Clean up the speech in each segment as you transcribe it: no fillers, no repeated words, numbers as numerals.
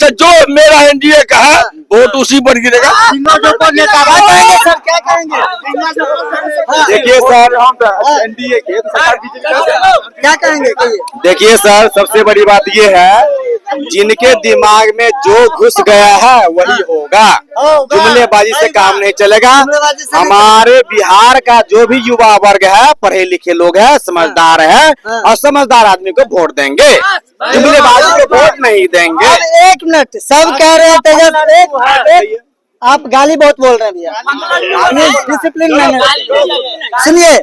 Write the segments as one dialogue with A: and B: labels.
A: अच्छा, जो मेरा एनडीए का है वोट उसी पर गिरेगा।
B: सर क्या कहेंगे?
C: देखिए सर, हम एनडीए के
B: क्या कहेंगे?
C: देखिए सर, सबसे बड़ी बात ये है, जिनके दिमाग में जो घुस गया है वही होगा। जुमलेबाजी से काम नहीं चलेगा। हमारे बिहार का जो भी युवा वर्ग है, पढ़े लिखे लोग हैं, समझदार है, और समझदार आदमी को वोट देंगे, जुमलेबाजी को वोट नहीं देंगे।
B: एक मिनट, सब कह रहे हैं तेजस, आप गाली बहुत बोल रहे हैं भैया, डिसिप्लिन में। सुनिए,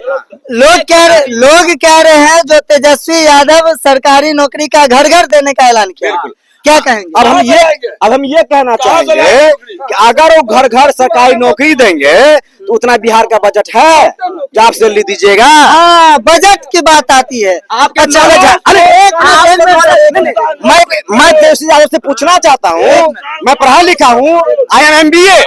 B: लोग कह रहे हैं जो तेजस्वी यादव सरकारी नौकरी का घर घर देने का ऐलान किया, क्या कहेंगे?
C: अब हम ये कहना चाहेंगे कि अगर वो घर घर सरकारी नौकरी देंगे तो उतना बिहार का बजट है जो आप सैलरी दीजिएगा।
B: हाँ, बजट की बात आती है।
C: आपका अरे मैं तेजस्वी यादव से पूछना चाहता हूँ, मैं पढ़ा लिखा हूँ, आई एम MBA।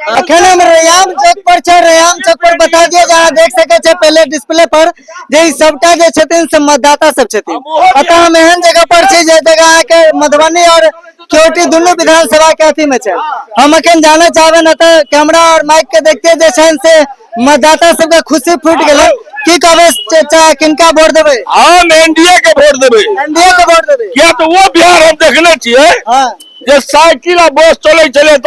B: अखने में रैयाम चौक पर छै, रैयाम चौक पर बता दिया जहाँ देख सके छे पहले डिस्प्ले पर जे सबटा जे छथिन से मतदाता सब छथिन। अतः हम एहन जगह पर छी जे जगह के मधुबनी और केवटी दोनों विधानसभा के अथी में छै। हम अखन जाना चाहबे न तो कैमरा और माइक के देखते जे छन से मतदाता सब के खुशी फूट गेलै। की कहबे चाचा, किनका वोट देबे?
A: हम एनडीए के वोट देबे।
B: एनडीए के वोट देबे
A: क्या तो वो बिहार हम देखने छियै।
B: हां,
A: जे साइकिल आ बस चले चले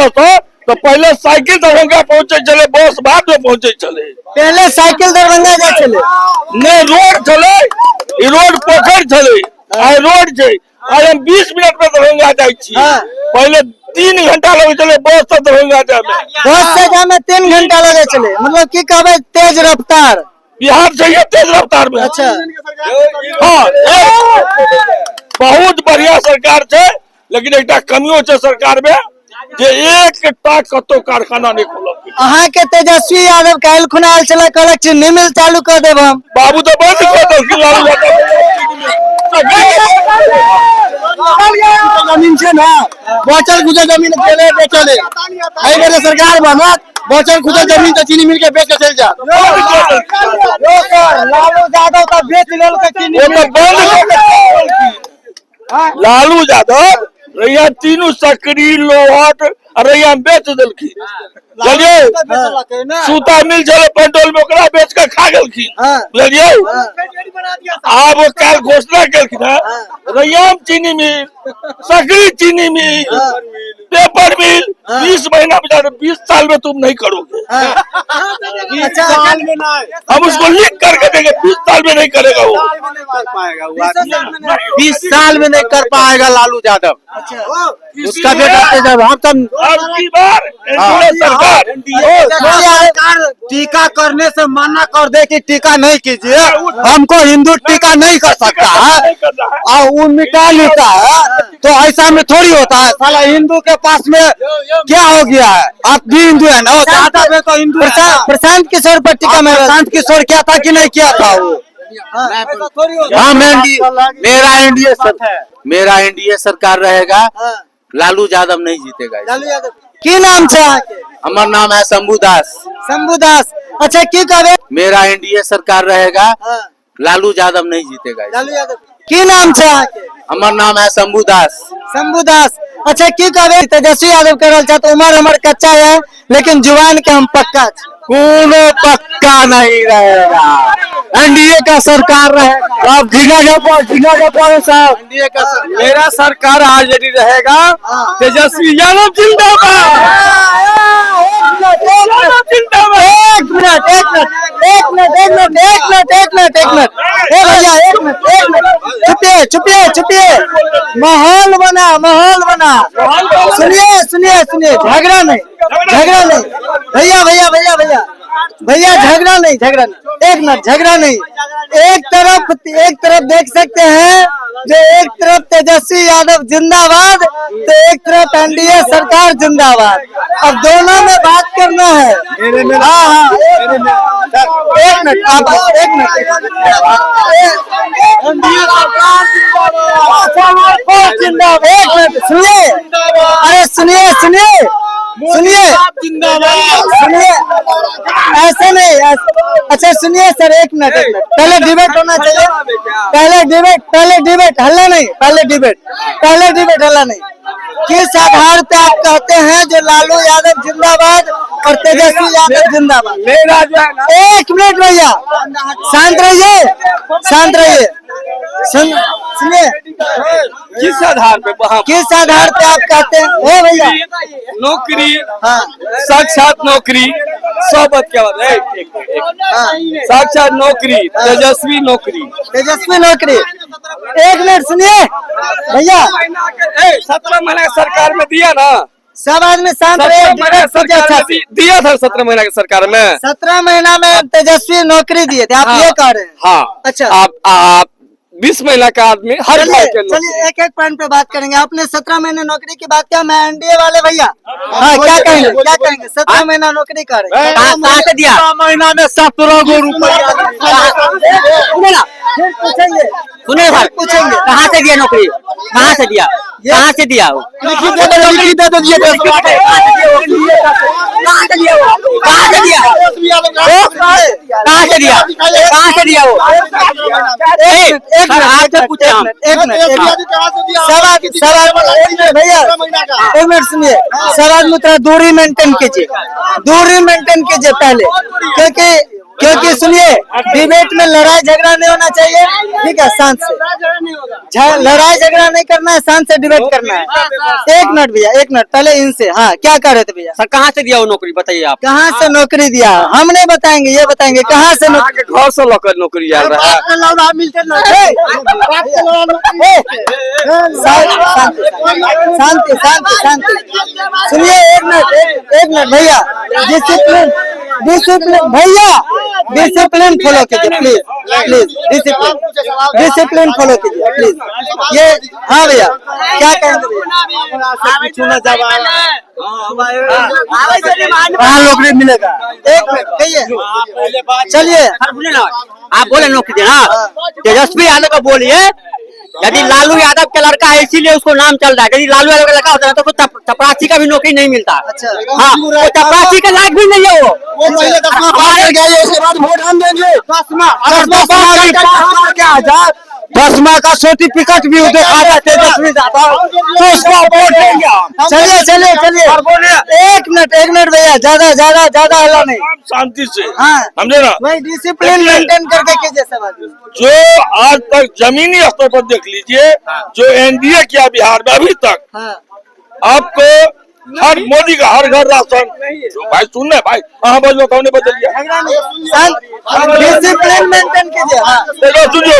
A: तो पहले साइकिल दरभंगा पहुंचे चले, बस बाद में पहुंचे चले।
B: पहले साइकिल दरभंगा जाय छले,
A: ने रोड चले, ई रोड पोखर चले, आ रोड छै। आज हम 20 मिनट में दरभंगा जाय छी। पहले 3 घंटा लगे चले बस से दरभंगा जाय में।
B: बस से जाय में 3 घंटा लगे चले, मतलब की कहबे तेज रफ्तार
A: बिहार चाहिए तेज रफ्तार में।
B: अच्छा,
A: हाँ, बहुत बढ़िया सरकार छै, लेकिन एकटा कमियो छै सरकार में जे एकटा कतो कारखाना नहीं खोलल।
B: अहाँ के तेजस्वी यादव काल्हि खुना आयल छले, कहलक चीनी मिल चालू कर देब हम।
A: बाबू तो बंद कर देलखिन लालू यादव।
C: जमीन छै ना, बचल खुचल जमीन चले बेचले, एहि बेर सरकार बनत, बचल खुचल जमीन तो चीनी मिल के बेच के चल जा।
B: लालू यादव का बेच लेल के चीनी
A: वो तो बंद कर। लालू यादव रैया तीनों सकरी लोहट रैया बेच देलखिन। बुझलिए, सूता मिल चले पेट्रोल में ओकरा बेच के खा गेलखिन। बुझलिए, आब वो कल घोषणा केलखिन है रैयाम चीनी मिल, सकरी चीनी मिल, पेपर मिल 20 महीना में, 20 साल में तुम नहीं करोगे।
B: अच्छा,
C: हम उसको लिख करके देंगे, 20 साल में नहीं करेगा वो। 20 साल में नहीं कर पाएगा लालू यादव। उसका बेटा जब हम सरकार टीका करने से मना कर दे कि टीका नहीं कीजिए, हमको हिंदू टीका नहीं कर सकता है और वो मिटा लेता है, तो ऐसा में थोड़ी होता है। साला हिंदू के पास में क्या हो गया है? आप भी हिंदू है ना, ज्यादा में तो हिंदू।
B: प्रशांत किशोर पर टीका में
C: प्रशांत किशोर क्या था कि नहीं किया था वो? हाँ, मेरा एनडीए सरकार रहेगा, लालू यादव नहीं जीतेगा।
B: लालू यादव की नाम छै अहाँके?
C: हमार नाम है शंभू दास।
B: शंभू दास, अच्छा की कहबे?
C: मेरा एनडीए सरकार रहेगा, लालू यादव नहीं जीतेगा।
B: लालू यादव की नाम छै अहाँके?
C: हमार नाम है शंभू दास।
B: शंभू दास, अच्छा की कहबे? तेजस्वी यादव कह रहल छथि उम्र हमर कच्चा है लेकिन जुबान के हम पक्का छै।
C: कोनो पक्का नहीं रहेगा, एनडीए का सरकार रहेगा। आप साहब, एनडीए का मेरा सरकार आरजेडी रहेगा, तेजस्वी यादव जिंदाबाद।
B: चुपिए, माहौल बना। सुनिए, झगड़ा नहीं भैया, झगड़ा नहीं। एक मिनट, झगड़ा नहीं। एक तरफ देख सकते हैं जो एक तरफ तेजस्वी यादव जिंदाबाद, तो एक तरफ एनडीए सरकार जिंदाबाद। अब दोनों में बात करना है। हाँ, एक मिनट, एनडीए सरकार जिंदाबाद। एक मिनट सुनिए, अरे सुनिए, सुनिए सुनिए, ऐसे नहीं अच्छा सुनिए सर, एक मिनट पहले डिबेट होना चाहिए, पहले डिबेट हल्ला नहीं, पहले डिबेट हल्ला नहीं। किस आधार पे आप कहते हैं जो लालू यादव जिंदाबाद और तेजस्वी यादव जिंदाबाद?
A: मेरा जो है ना,
B: एक मिनट भैया, शांत रहिए सुनिए,
A: किस आधार पे वहाँ
B: किस आधार पे आप कहते हैं ओ भैया?
A: नौकरी,
B: हाँ
A: साक्षात नौकरी, सोबत क्या बात है, साक्षात नौकरी, तेजस्वी नौकरी।
B: एक मिनट सुनिए भैया,
A: 17 महीना सरकार में दिया ना,
B: सब आदमी शांत
A: 17 महीना
B: रहे।
A: सरकार में दिया था, 17 महीना की सरकार में
B: 17 महीना में तेजस्वी नौकरी दिए थे, आप
A: हाँ,
B: ये कह रहे हैं?
A: हाँ।
B: अच्छा
A: आप 20 महीना का आदमी हर घर के अंदर।
B: चलिए एक एक पॉइंट पे बात करेंगे। आपने 17 महीने नौकरी की बात किया, मैं एनडीए वाले भैया, हाँ क्या कहेंगे 17 महीना नौकरी कर रहे हैं, कहाँ से दिया?
A: महीना में 17 गो रुपया
B: पूछेंगे,
D: सुनिए भाई,
B: पूछेंगे
D: कहाँ से दिया नौकरी, कहाँ से दिया, कहाँ से दिया वो,
B: लिखित दे दो, लिखित दे दो,
D: कहाँ से दिया वो, कहाँ से दिया, कहाँ से दिया, कहाँ से दिया वो?
B: एक मिनट भैया, एक मिनट सुनिए, सब आदमी थोड़ा दूरी मेंटेन कीजिए पहले, क्योंकि सुनिए, डिबेट में लड़ाई झगड़ा नहीं होना चाहिए, ठीक है? शांत से लड़ाई झगड़ा नहीं करना है, शांत से डिबेट करना है। एक मिनट भैया, एक मिनट पहले इनसे, हाँ क्या कह रहे थे भैया?
D: सर कहाँ से दिया वो नौकरी बताइए आप?
B: कहाँ से नौकरी दिया हम नहीं बताएंगे, ये बताएंगे कहाँ से
A: घर से लौकर नौकरी आ रहा है।
B: शांति सुनिए, एक मिनट भैया, डिसिप्लिन भैया, डिसिप्लिन फॉलो कीजिए प्लीज, डिसिप्लिन फॉलो कीजिए प्लीज। ये हाँ भैया, क्या कहेंगे? कहाँ नौकरी मिलेगा? एक मिनट कहिए, चलिए
D: आप बोले नौकरी देना, तेजस्वी यादव को बोलिए, यदि लालू यादव के लड़का है इसीलिए उसको नाम चल रहा है, यदि लालू यादव का लड़का होता है तो चपरासी का भी नौकरी नहीं मिलता।
B: अच्छा
D: हाँ, वो चपरासी के लायक भी नहीं है वो
B: पहले 10वां पास कर गया, उसके बाद वोट हम देंगे। 10वां का सर्टिफिकेट भी दिखाता तेजस्वी यादव, तो उसको वोट देंगे। चलिए एक मिनट भैया, ज्यादा हल्ला नहीं,
A: शांति से,
B: हाँ
A: समझे ना?
B: वही डिसिप्लिन मेंटेन करके कीजिए सब आदमी।
A: जो आज तक जमीनी स्तर पर देख लीजिए, जो एनडीए किया बिहार में अभी तक,
B: हाँ
A: आपको हर मोदी का हर घर राशन, भाई सुन रहे भाई, हाँ बोलो कौन ने बदल दिया?
B: डिसिप्लिन मेंटेन कीजिए। हाँ
A: सुनो,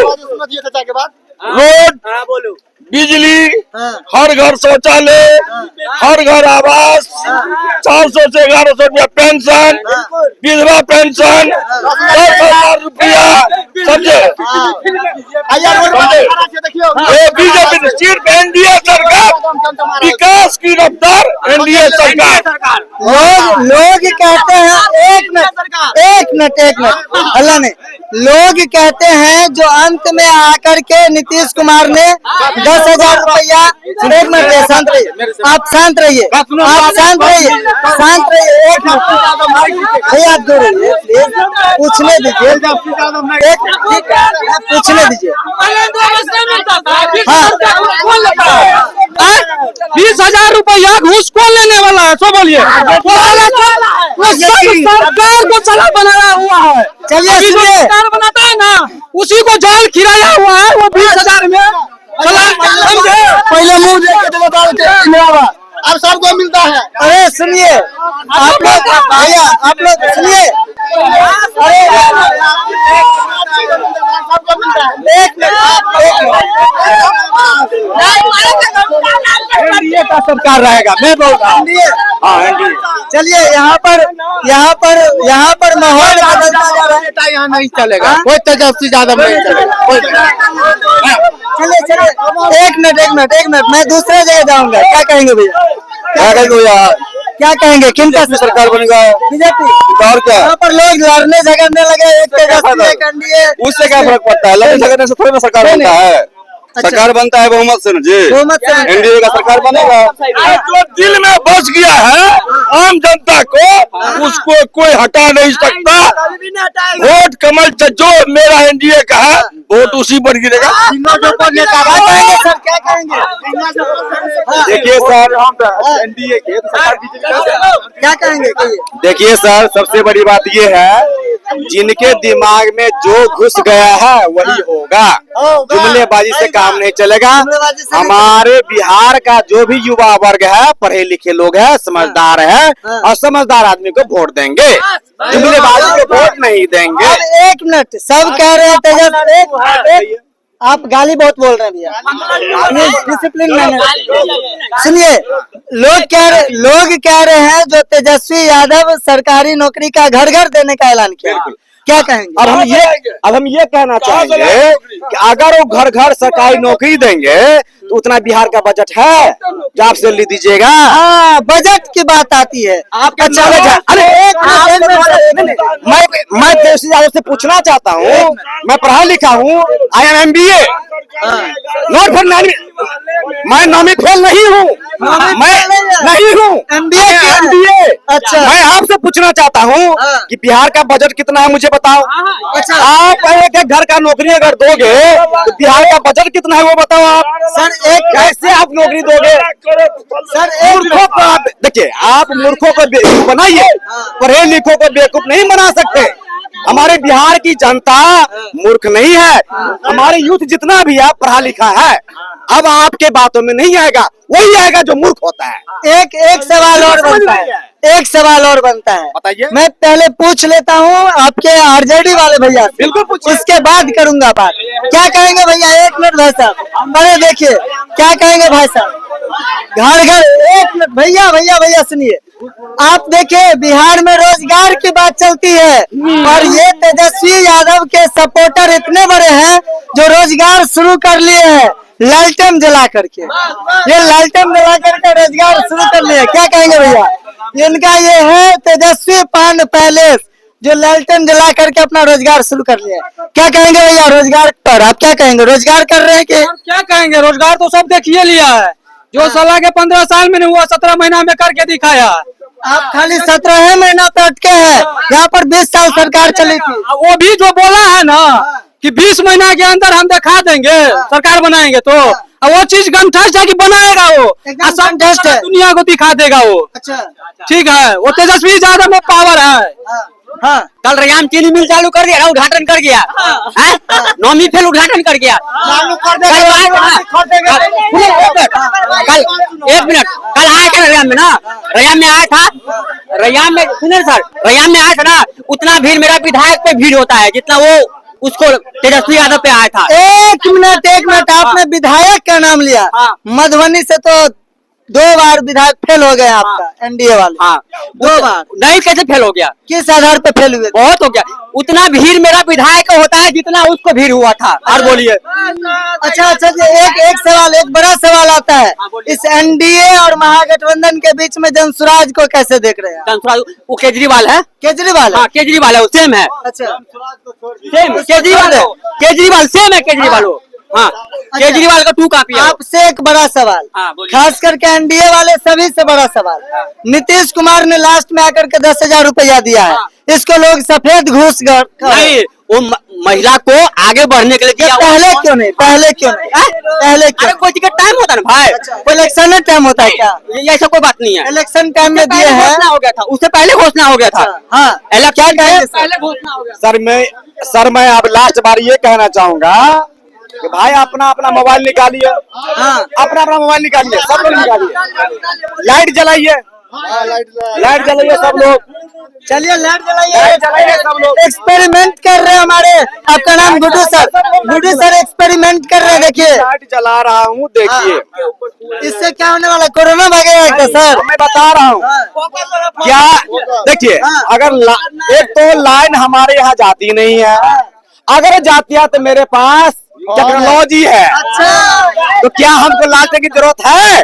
A: रोड, बिजली,
B: हाँ।
A: हर घर शौचालय, हर घर आवास, 400 से 1100 रुपया पेंशन, विधवा पेंशन, 10,000 रुपया, समझे? ये बीजेपी सिर्फ एनडीए सरकार, विकास की रफ्तार एनडीए सरकार।
B: लोग कहते हैं, एक मिनट हल्ला नहीं, लोग कहते हैं जो अंत में आकर के नीतीश कुमार ने 10,000 रुपया, एक मिनट शांत रहिए, आप शांत रहिए, एक मिनट भैया, आप दूर रहिए प्लीज, पूछने दीजिए, पूछने दीजिए। हाँ
D: 20,000 रुपया घूस कौन लेने वाला है, सो बोलिए, सरकार को साला बनाया हुआ है।
B: चलिए सुनिए,
D: सरकार बनाता है ना, उसी को जाल खिलाया हुआ है, वो 20,000 में
B: पहले मुंह देखे अब सबको मिलता है। अरे सुनिए आप लोग भैया, आप लोग सुनिए,
A: एनडीए का सरकार रहेगा, मैं बोल रहा हूँ। हाँ एनडीए।
B: चलिए यहाँ पर माहौल बदलता जा रहा है,
A: यहाँ नहीं चलेगा, कोई तेजस्वी यादव नहीं चलेगा।
B: चलिए एक मिनट मैं दूसरे जगह जाऊंगा। क्या कहेंगे भैया? क्या कहेंगे किनका
A: सरकार बनेगा?
B: बीजेपी।
A: और क्या?
B: यहाँ पर लोग लड़ने झगड़ने लगे, एक तेजस्वी एक एनडीए,
A: उससे क्या फर्क पड़ता है? लड़ने झगड़ने से थोड़ी ना सरकार बनता है।
C: सरकार बनता है बहुमत से ना जी,
B: बहुमत से।
C: एनडीए का सरकार बनेगा।
A: जो दिल में बस गया है आम जनता को, उसको कोई हटा नहीं सकता। वोट कमल से जो मेरा एनडीए का है, वोट उसी पर गिरेगा।
B: सर क्या कहेंगे?
C: देखिए सर, एनडीए के
B: क्या कहेंगे?
C: देखिए सर, सबसे बड़ी बात ये है, जिनके दिमाग में जो घुस गया है वही होगा। जुमलेबाजी से काम नहीं चलेगा। हमारे बिहार का जो भी युवा वर्ग है, पढ़े लिखे लोग हैं, समझदार है, और समझदार आदमी को वोट देंगे, जुमलेबाजी को वोट नहीं देंगे।
B: अब एक मिनट, सब कह रहे हैं तेजस, आप गाली बहुत बोल रहे हैं भैया, डिसिप्लिन में सुनिए। लोग कह रहे हैं जो तेजस्वी यादव सरकारी नौकरी का घर घर देने का ऐलान किया, क्या कहेंगे?
C: अब हम ये कहना चाहेंगे कि अगर वो घर घर सरकारी नौकरी देंगे तो उतना बिहार का बजट है जो आप सैलरी दीजिएगा।
B: हाँ, बजट की बात आती है।
C: अच्छा, अरे मैं तेजस्वी यादव से पूछना चाहता हूँ, मैं पढ़ा लिखा हूँ, I am MBA, not for मैं नॉमी फेल नहीं हूँ, मैं नहीं हूँ MBA।
B: अच्छा,
C: मैं आपसे पूछना चाहता हूँ कि बिहार का बजट कितना है, मुझे बताओ।
B: अच्छा,
C: आप एक घर का नौकरी अगर दोगे तो बिहार का बजट कितना है वो बताओ आप।
B: सर
C: कैसे आप नौकरी दोगे?
B: सर
C: मूर्खों को आप देखिए, आप मूर्खों को बेवकूफ बनाइए, पढ़े लिखों को बेवकूफ नहीं बना सकते। हमारे बिहार की जनता मूर्ख नहीं है, हमारे यूथ जितना भी है पढ़ा लिखा है। अब आपके बातों में नहीं आएगा, वही आएगा जो मूर्ख होता है।
B: एक सवाल और बनता है, एक सवाल और बनता है,
C: बताइए।
B: मैं पहले पूछ लेता हूँ आपके आरजेडी वाले भैया से,
C: बिल्कुल पूछिए।
B: उसके बाद करूंगा बात। क्या कहेंगे भैया? एक मिनट भाई साहब, अरे देखिए क्या कहेंगे भाई साहब, घर घर। एक मिनट भैया सुनिए, आप देखिए बिहार में रोजगार की बात चलती है, और ये तेजस्वी यादव के सपोर्टर इतने बड़े हैं जो रोजगार शुरू कर लिए हैं लालटेन जला करके। ये लालटेन जला करके रोजगार शुरू कर लिए, क्या कहेंगे भैया? इनका ये है तेजस्वी पान पैलेस, जो लालटेन जला करके अपना रोजगार शुरू कर लिया। क्या कहेंगे भैया रोजगार पर? आप क्या कहेंगे? रोजगार कर रहे हैं कि
E: क्या कहेंगे? रोजगार तो सब देखिए लिया है, जो साला के 15 साल में नहीं हुआ 17 महीना में करके दिखाया।
B: आप खाली 17 महीना पे अटके हैं, यहाँ पर 20 साल सरकार चली थी।
E: वो भी जो बोला है ना कि 20 महीना के अंदर हम दिखा देंगे, सरकार बनाएंगे, तो वो चीज गमठस्ट है कि बनाएगा वो,
B: एकदम गमठस्ट है।
E: दुनिया को दिखा देगा वो।
B: अच्छा,
E: ठीक है, वो तेजस्वी यादव में पावर है।
B: हाँ,
D: कल रैयाम चीनी मिल चालू कर दिया, उद्घाटन कर गया, नौमी फेल उद्घाटन कर गया। कल एक मिनट, कल आया था रैयाम में ना, रैयाम में आया था, रैयाम में सुनिए सर, रैयाम में आया था ना, उतना भीड़ मेरा विधायक पे भीड़ होता है जितना वो उसको तेजस्वी यादव पे आया था।
B: एक मिनट, आपने विधायक का नाम लिया।
D: हाँ।
B: मधुबनी से तो 2 बार विधायक फेल हो गए आपका, एनडीए वाले।
D: हाँ,
B: 2 बार।
D: नहीं, कैसे फेल हो गया?
B: किस आधार पे फेल हुए?
D: बहुत हो गया, उतना भीड़ मेरा विधायक होता है जितना उसको भीड़ हुआ था। और बोलिए।
B: अच्छा जी, एक बड़ा सवाल आता है, इस एनडीए और महागठबंधन के बीच में जनसुराज को कैसे देख रहे हैं?
D: वो केजरीवाल है।
B: केजरीवाल है?
D: हाँ, केजरीवाल है, वो सेम है।
B: अच्छा,
D: सेम केजरीवाल है, केजरीवाल सेम है, केजरीवाल हो। हाँ, केजरीवाल का 2 कॉपी है।
B: आपसे एक बड़ा सवाल,
D: हाँ, बोलिए।
B: खास करके एनडीए वाले सभी से बड़ा सवाल, नीतीश कुमार ने लास्ट में आकर के 10,000 रुपया दिया है, इसको लोग सफेद घूस
D: नहीं, वो महिला को आगे बढ़ने के लिए दिया।
B: पहले क्यों नहीं?
D: अरे कोई टिकट टाइम होता है ना भाई,
B: कोई इलेक्शन टाइम होता है क्या?
D: ये ऐसा कोई बात नहीं है।
B: इलेक्शन टाइम में दिए हैं,
D: घोषणा हो गया था, उससे पहले घोषणा हो गया था।
B: हाँ,
D: इलेक्शन
B: क्या कहेंगे
D: से पहले घोषणा हो गया।
C: सर मैं अब लास्ट बार ये कहना चाहूंगा कि भाई अपना अपना मोबाइल निकालिए, अपना अपना मोबाइल निकालिए, सब लोग निकालिए, लाइट जलाइए, लाइट जलाइए सब लोग,
B: चलिए लाइट जलाइए
C: सब लोग।
B: एक्सपेरिमेंट कर रहे हैं हमारे, आपका नाम गुड्डू सर एक्सपेरिमेंट कर रहे हैं। देखिए
C: लाइट जला रहा हूँ, देखिए
B: इससे क्या होने वाला? कोरोना भागेगा क्या सर?
C: मैं बता रहा हूँ क्या। देखिए अगर एक तो लाइन हमारे यहाँ जाती नहीं है, अगर जाती है तो मेरे पास टेक्नोलॉजी है।
B: अच्छा,
C: तो क्या हमको लालटेन की जरूरत है?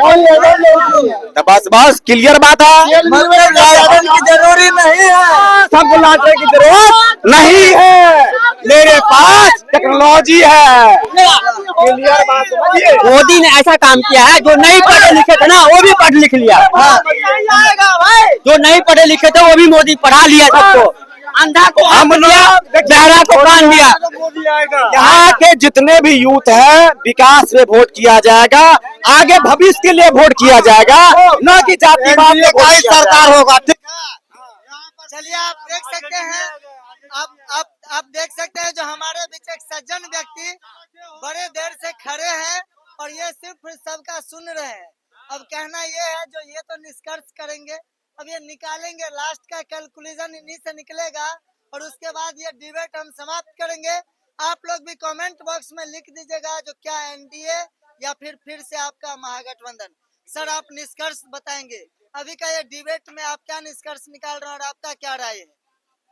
C: तो बस क्लियर बात है,
B: मतलब लालटेन की जरूरी नहीं है,
C: सबको लालटेन की जरूरत नहीं है। मेरे पास टेक्नोलॉजी है। क्लियर बात समझिए।
D: मोदी ने ऐसा काम किया है, जो नहीं पढ़े लिखे थे ना वो भी पढ़ लिख लिया। जो नहीं पढ़े लिखे थे वो भी मोदी पढ़ा लिया सबको। अंधा को
C: हम लोग
D: बहरा को कान दिया।
C: यहाँ के जितने भी यूथ हैं, विकास में वोट किया जाएगा, आगे भविष्य के लिए वोट किया जाएगा, न कि जातिवाद में कोई सरकार होगा।
B: चलिए आप देख सकते हैं, आप देख सकते हैं जो हमारे बीच एक सज्जन व्यक्ति बड़े देर से खड़े हैं और ये सिर्फ सबका सुन रहे हैं। अब कहना ये है जो ये तो निष्कर्ष करेंगे, अब ये निकालेंगे, लास्ट का कैलकुलेशन इन्हीं से निकलेगा और उसके बाद ये डिबेट हम समाप्त करेंगे। आप लोग भी कमेंट बॉक्स में लिख दीजिएगा जो क्या एनडीए या फिर से आपका महागठबंधन। सर आप निष्कर्ष बताएंगे, अभी का ये डिबेट में आप क्या निष्कर्ष निकाल रहे हैं और आपका क्या राय है?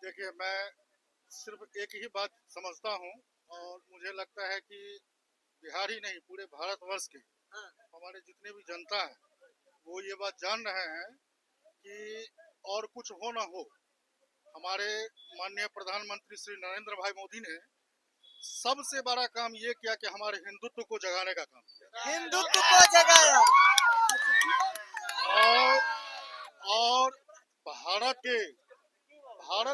F: देखिए, मैं सिर्फ एक ही बात समझता हूँ और मुझे लगता है कि बिहार ही नहीं पूरे भारतवर्ष के हमारे जितने भी जनता है वो ये बात जान रहे हैं कि और कुछ हो ना हो, हमारे माननीय प्रधानमंत्री श्री नरेंद्र भाई मोदी ने सबसे बड़ा काम ये किया कि हमारे हिंदुत्व को जगाने का काम किया।
B: हिंदुत्व को जगाया
F: और भारत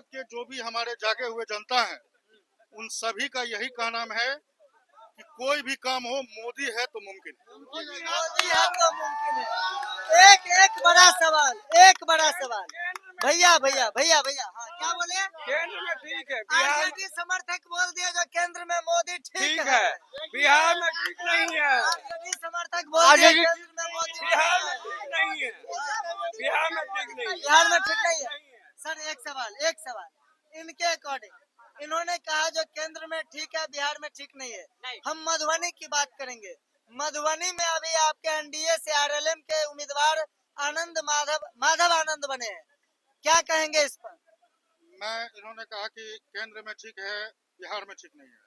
F: के जो भी हमारे जागे हुए जनता हैं उन सभी का यही कहना है कि कोई भी काम हो मोदी है तो मुमकिन है।
B: मोदी है तो मुमकिन है। एक बड़ा सवाल भैया हाँ क्या बोले?
A: केंद्र में ठीक है,
B: आरजेडी समर्थक बोल दिया जो केंद्र में मोदी ठीक है,
A: बिहार में ठीक नहीं है।
B: आरजेडी समर्थक बोल दिया केंद्र में मोदी
A: बिहार में ठीक नहीं है। बिहार में ठीक नहीं है।
B: बिहार में ठीक नहीं है। सर एक सवाल इनके अकॉर्डिंग इन्होंने कहा जो केंद्र में ठीक है बिहार में ठीक नहीं है। हम मधुबनी की बात करेंगे। मधुबनी में अभी आपके एनडीए से आरएलएम के उम्मीदवार माधव आनंद बने हैं, क्या कहेंगे इस पर?
F: इन्होंने कहा कि केंद्र में ठीक है बिहार में ठीक नहीं है।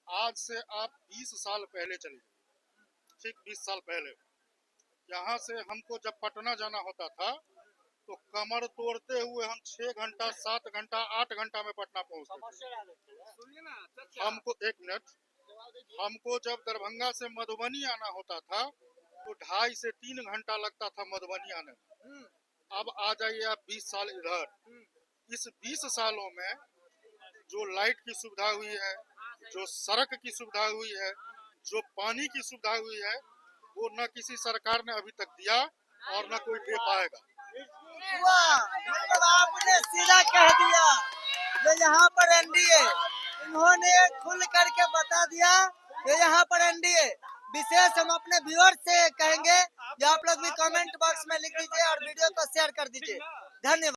F: आज से आप 20 साल पहले चले गए, ठीक 20 साल पहले यहाँ से हमको जब पटना जाना होता था तो कमर तोड़ते हुए हम 6 घंटा 7 घंटा 8 घंटा में पटना पहुँचते थे। हमको जब दरभंगा से मधुबनी आना होता था तो 2.5 से 3 घंटा लगता था मधुबनी आने में। अब आ जाइए आप 20 साल इधर, इस 20 सालों में जो लाइट की सुविधा हुई है, जो सड़क की सुविधा हुई है, जो पानी की सुविधा हुई है, वो न किसी सरकार ने अभी तक दिया और न कोई दे पाएगा।
B: मतलब आपने सीधा कह दिया जो यहाँ पर एनडीए, इन्होंने खुल करके बता दिया कि यहाँ पर एनडीए। विशेष हम अपने व्यूअर्स से कहेंगे जो आप लोग भी कमेंट बॉक्स में लिख दीजिए और वीडियो को शेयर कर दीजिए। धन्यवाद।